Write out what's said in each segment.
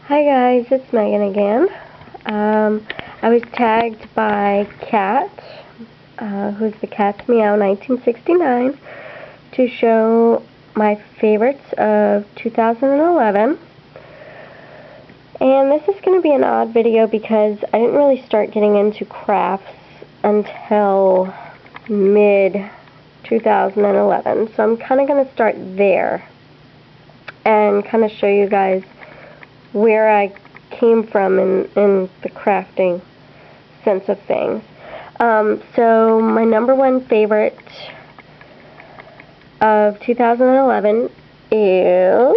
Hi guys, it's Megan again. I was tagged by Kat, who's the Cat's Meow 1969, to show my favorites of 2011. And this is going to be an odd video because I didn't really start getting into crafts until mid-2011. So I'm kind of going to start there and kind of show you guys where I came from in the crafting sense of things. So my number one favorite of 2011 is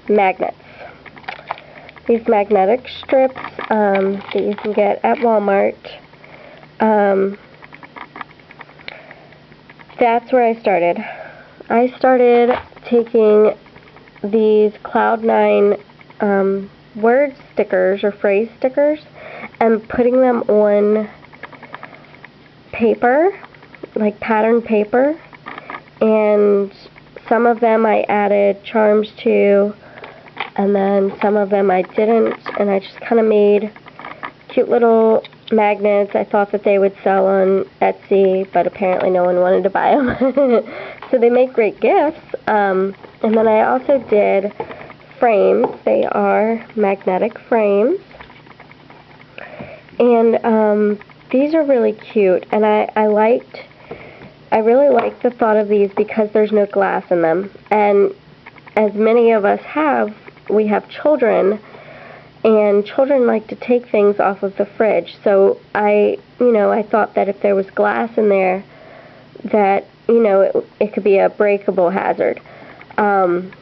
magnets. These magnetic strips that you can get at Walmart. That's where I started. I started taking these Cloud9 word stickers or phrase stickers and putting them on paper, like patterned paper, and some of them I added charms to, and then some of them I didn't, and I just kind of made cute little magnets. I thought that they would sell on Etsy, but apparently no one wanted to buy them. So they make great gifts. And then I also did frames. They are magnetic frames. And these are really cute. And I really liked the thought of these because there's no glass in them. And as many of us have, we have children, and children like to take things off of the fridge. So I thought that if there was glass in there, that, it could be a breakable hazard. And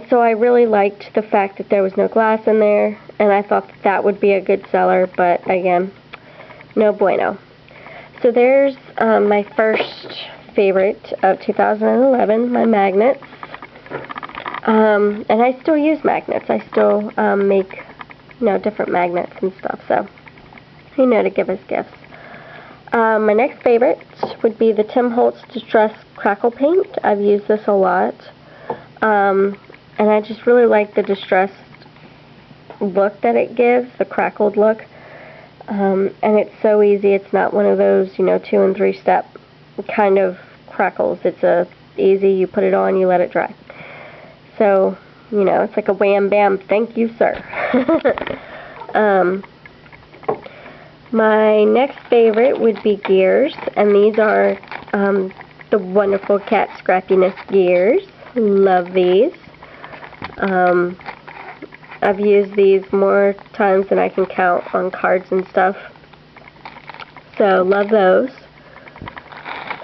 so I really liked the fact that there was no glass in there, and I thought that would be a good seller, but again, no bueno. So there's my first favorite of 2011, my magnets. And I still use magnets. I still make, different magnets and stuff, so to give us gifts. My next favorite would be the Tim Holtz Distress Crackle Paint. I've used this a lot. And I just really like the distressed look that it gives, the crackled look. And it's so easy. It's not one of those, 2 and 3 step kind of crackles. It's easy, you put it on, you let it dry. So, it's like a wham bam, thank you, sir. My next favorite would be gears, and these are the wonderful Cat Scrappiness gears. Love these. I've used these more times than I can count on cards and stuff. So, love those.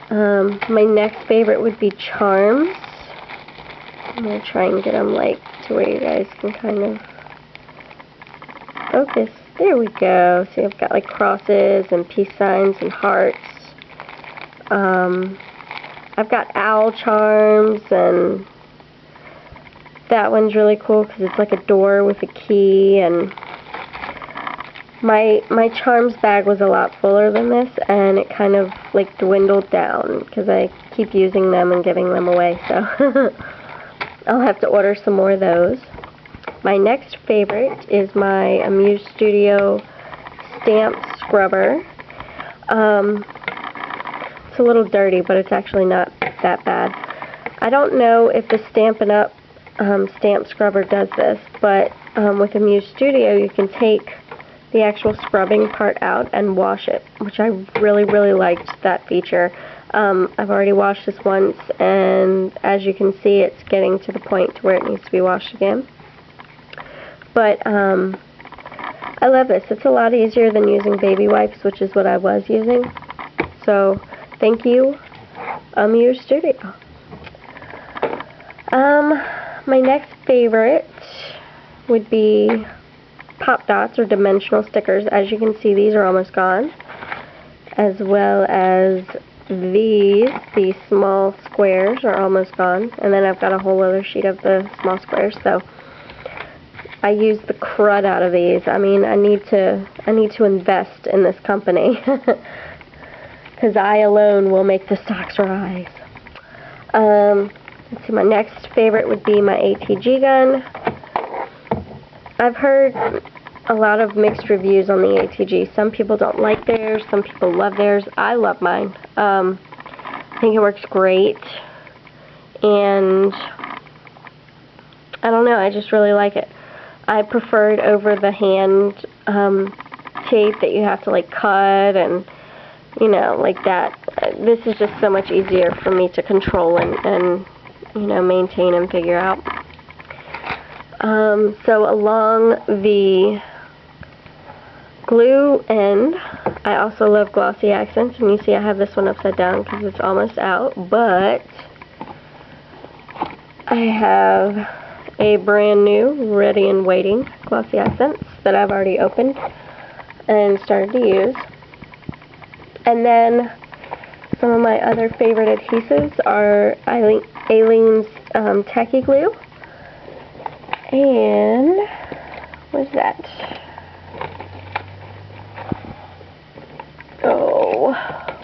My next favorite would be charms. I'm going to try and get them to where you guys can kind of focus. There we go. See, I've got crosses and peace signs and hearts. I've got owl charms, and that one's really cool because it's like a door with a key. And my charms bag was a lot fuller than this, and it kind of dwindled down because I keep using them and giving them away. So I'll have to order some more of those. My next favorite is my Amuse Studio stamp scrubber. It's a little dirty, but it's actually not that bad. I don't know if the Stampin' Up! Stamp scrubber does this, but with Amuse Studio you can take the actual scrubbing part out and wash it, which I really, really liked that feature. I've already washed this once, and as you can see, it's getting to the point where it needs to be washed again. But I love this. It's a lot easier than using baby wipes, which is what I was using. So thank you, Amuse Studio. My next favorite would be Pop Dots or dimensional stickers. As you can see, these are almost gone, as well as these small squares are almost gone, and then I've got a whole other sheet of the small squares. So I use the crud out of these. I mean, I need to invest in this company because I alone will make the stocks rise. Let's see, my next favorite would be my ATG gun. I've heard a lot of mixed reviews on the ATG. Some people don't like theirs, some people love theirs. I love mine. I think it works great, and I don't know, I just really like it. I prefer it over the hand tape that you have to like cut and, you know, like that. This is just so much easier for me to control and you know, maintain and figure out. So along the glue end, I also love glossy accents, and you see I have this one upside down because it's almost out, but I have a brand new Ready and Waiting glossy accents that I've already opened and started to use. And then some of my other favorite adhesives are Aleene's Tacky Glue, and what's that? Oh,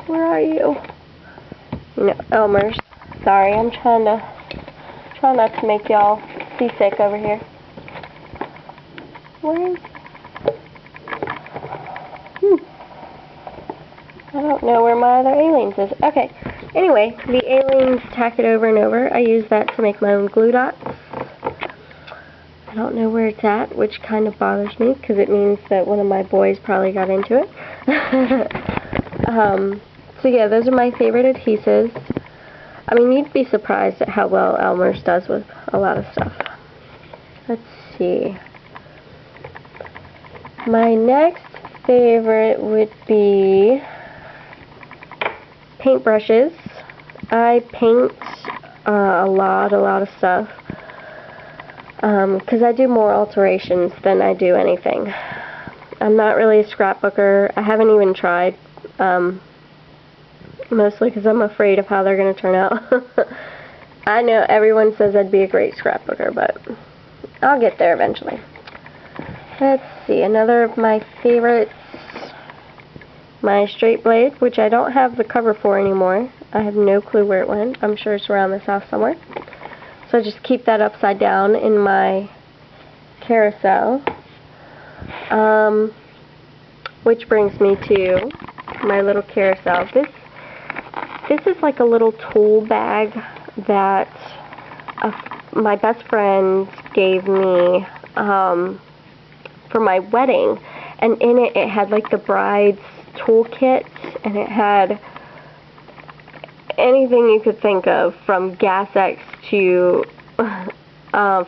where are you? No, Elmer's. Sorry, I'm trying not to make y'all seasick over here. Where is? I don't know where my other Aleene's is. Okay. Anyway, the Aleene's Tack It Over and Over. I use that to make my own glue dots. I don't know where it's at, which kind of bothers me because it means that one of my boys probably got into it. So yeah, those are my favorite adhesives. I mean, you'd be surprised at how well Elmer's does with a lot of stuff. Let's see. My next favorite would be paintbrushes. I paint a lot of stuff because I do more alterations than I do anything. I'm not really a scrapbooker. I haven't even tried, mostly because I'm afraid of how they're going to turn out. I know everyone says I'd be a great scrapbooker, but I'll get there eventually. Let's see, another of my favorites, my straight blade, which I don't have the cover for anymore. I have no clue where it went. I'm sure it's around this house somewhere. So I just keep that upside down in my carousel. Which brings me to my little carousel. This is like a little tool bag that my best friend gave me for my wedding, and in it had like the bride's toolkit, and it had anything you could think of, from Gas X to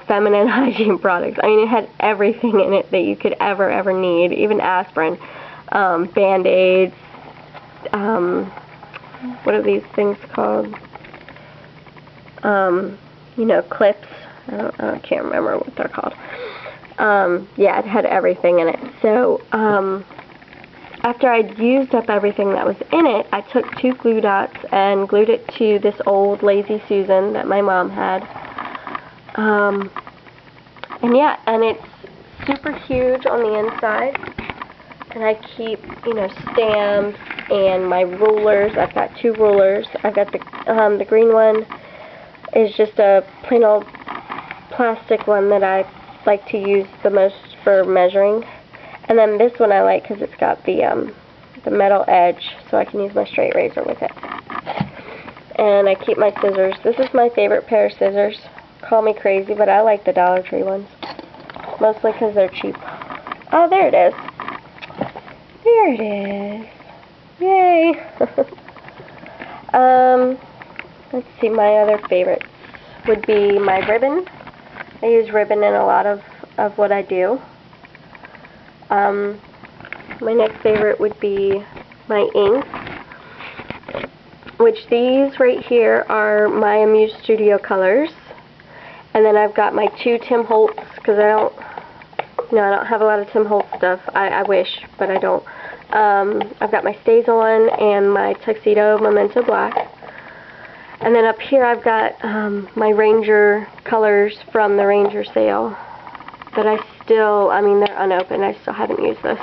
feminine hygiene products. I mean, it had everything in it that you could ever need, even aspirin, Band-Aids, what are these things called? You know, clips. I can't remember what they're called. Yeah, it had everything in it. So, after I'd used up everything that was in it, I took 2 glue dots and glued it to this old Lazy Susan that my mom had. And yeah, and it's super huge on the inside. And I keep, you know, stamps and my rulers. I've got 2 rulers. I've got the green one is just a plain old plastic one that I like to use the most for measuring. And then this one I like because it's got the metal edge, so I can use my straight razor with it. And I keep my scissors. This is my favorite pair of scissors. Call me crazy, but I like the Dollar Tree ones. Mostly because they're cheap. Oh, there it is. There it is. Yay! Let's see, my other favorites would be my ribbon. I use ribbon in a lot of what I do. My next favorite would be my inks, which these right here are my Amuse Studio colors. And then I've got my 2 Tim Holtz, because I don't have a lot of Tim Holtz stuff. I wish, but I don't. I've got my Stays On and my Tuxedo Memento Black. And then up here I've got my Ranger colors from the Ranger sale that I mean, they're unopened. I still haven't used this.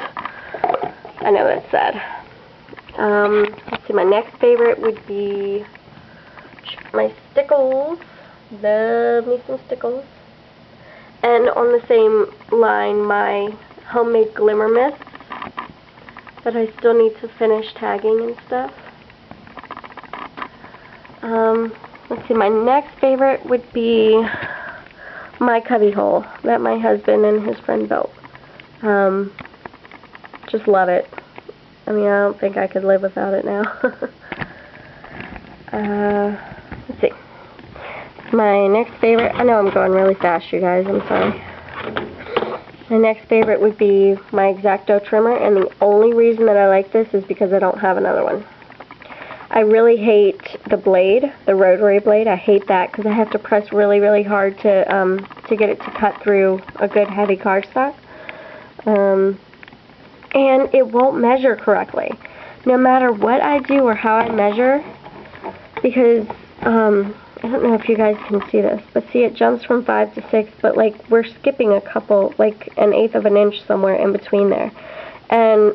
I know that's sad. Let's see, my next favorite would be my stickles. Love me some stickles. And on the same line, my homemade glimmer mists that I still need to finish tagging and stuff. Let's see, my next favorite would be my cubby hole that my husband and his friend built. Just love it. I mean, I don't think I could live without it now. Let's see. My next favorite, I know I'm going really fast, you guys, I'm sorry. My next favorite would be my X-Acto trimmer, and the only reason that I like this is because I don't have another one. I really hate the blade, the rotary blade. I hate that because I have to press really, really hard to get it to cut through a good heavy cardstock. And it won't measure correctly, no matter what I do or how I measure, because I don't know if you guys can see this, but see, it jumps from 5 to 6, but like we're skipping a couple, like 1/8 of an inch somewhere in between there, and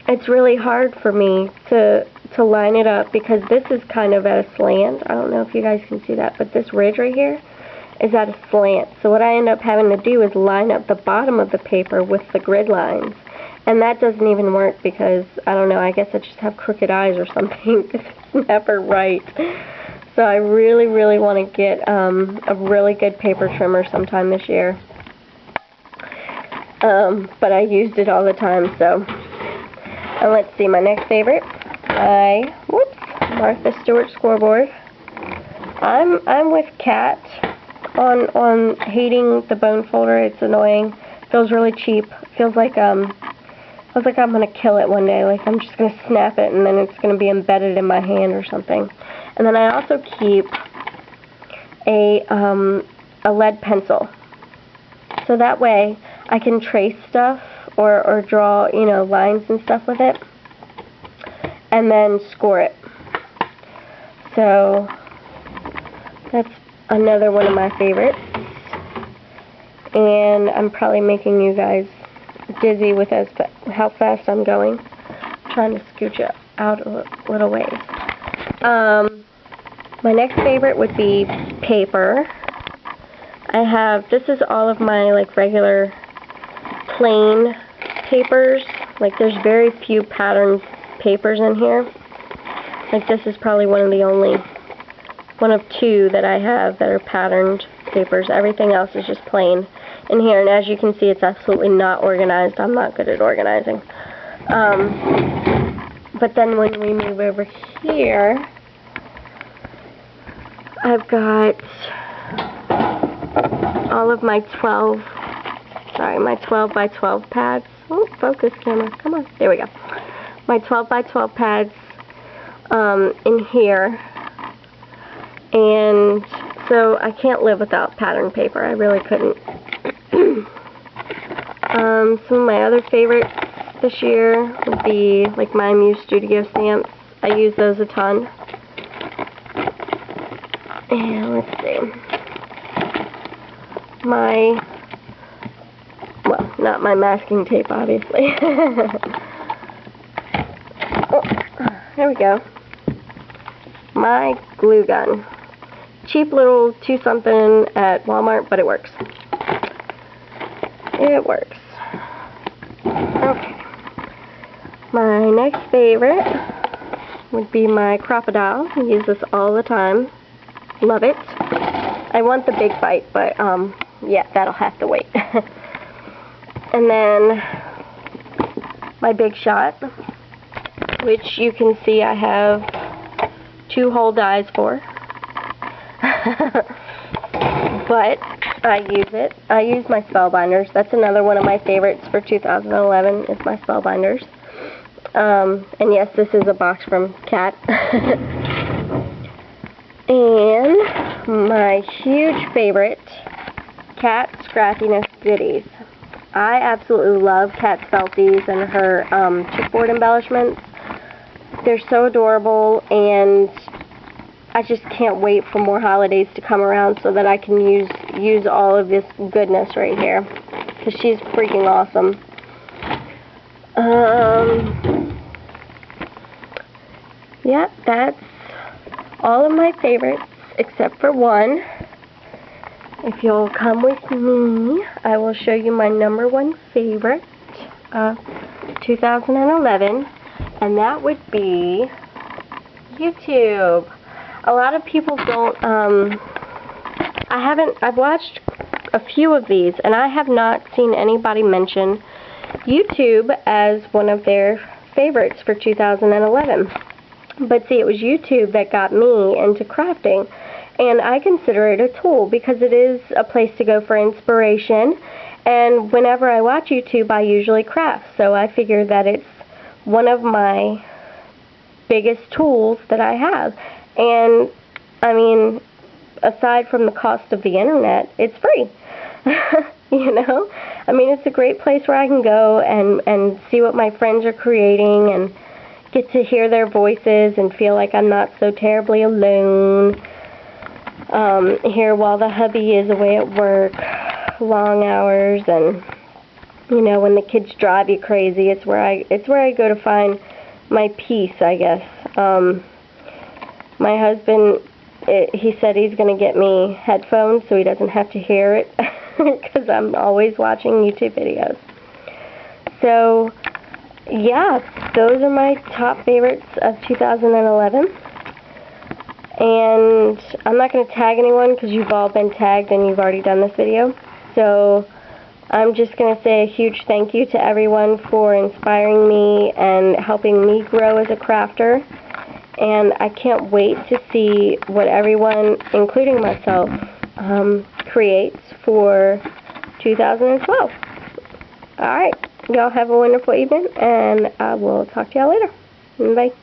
it's really hard for me to line it up because this is kind of at a slant. I don't know if you guys can see that, but this ridge right here is at a slant. So what I end up having to do is line up the bottom of the paper with the grid lines. And that doesn't even work because, I don't know, I guess I just have crooked eyes or something because it's never right. So I really, really want to get a really good paper trimmer sometime this year. But I used it all the time, so. And let's see, my next favorite. Martha Stewart scoreboard. I'm with Kat on hating the bone folder. It's annoying. Feels really cheap. Feels like I'm gonna kill it one day. Like I'm just gonna snap it and then it's gonna be embedded in my hand or something. And then I also keep a lead pencil. So that way I can trace stuff or draw, you know, lines and stuff with it. And then score it. So that's another one of my favorites. And I'm probably making you guys dizzy with how fast I'm going. I'm trying to scooch it out a little ways. My next favorite would be paper. This is all of my like regular plain papers. Like there's very few patterned papers in here. Like this is probably one of two that I have that are patterned papers. Everything else is just plain in here, and as you can see, it's absolutely not organized. I'm not good at organizing. But then when we move over here, I've got all of my 12 by 12 pads. Oh, focus camera, come on. There we go. My 12 by 12 pads in here. And so I can't live without pattern paper. I really couldn't. Some of my other favorites this year would be like my Muse Studio stamps. I use those a ton. And let's see. Well, not my masking tape, obviously. Oh, there we go. My glue gun. Cheap little 2-something at Walmart, but it works. It works. Okay. My next favorite would be my crocodile. I use this all the time. Love it. I want the big bite, but yeah, that'll have to wait. And then my Big Shot, which you can see I have 2 whole dies for. But I use it. I use my spellbinders. That's another one of my favorites for 2011 is my spellbinders. And yes, this is a box from Kat. And my huge favorite, Kat Scrapiness Goodies. I absolutely love Kat's Felties and her chipboard embellishments. They're so adorable, and I just can't wait for more holidays to come around so that I can use all of this goodness right here, because she's freaking awesome. Yeah, that's all of my favorites except for one, if you'll come with me, I will show you my #1 favorite of 2011, and that would be YouTube. A lot of people don't, I've watched a few of these, and I have not seen anybody mention YouTube as one of their favorites for 2011. But see, it was YouTube that got me into crafting, and I consider it a tool because it is a place to go for inspiration, and whenever I watch YouTube, I usually craft, so I figure that it's one of my biggest tools that I have. And, I mean, aside from the cost of the internet, it's free. You know? I mean, it's a great place where I can go and see what my friends are creating and get to hear their voices and feel like I'm not so terribly alone here while the hubby is away at work, long hours, and, you know, when the kids drive you crazy, it's where I go to find my peace, I guess. My husband, he said he's going to get me headphones so he doesn't have to hear it because I'm always watching YouTube videos. So, yeah, those are my top favorites of 2011. And I'm not going to tag anyone because you've all been tagged and you've already done this video. So I'm just going to say a huge thank you to everyone for inspiring me and helping me grow as a crafter. And I can't wait to see what everyone, including myself, creates for 2012. Alright, y'all have a wonderful evening, and I will talk to y'all later. Bye.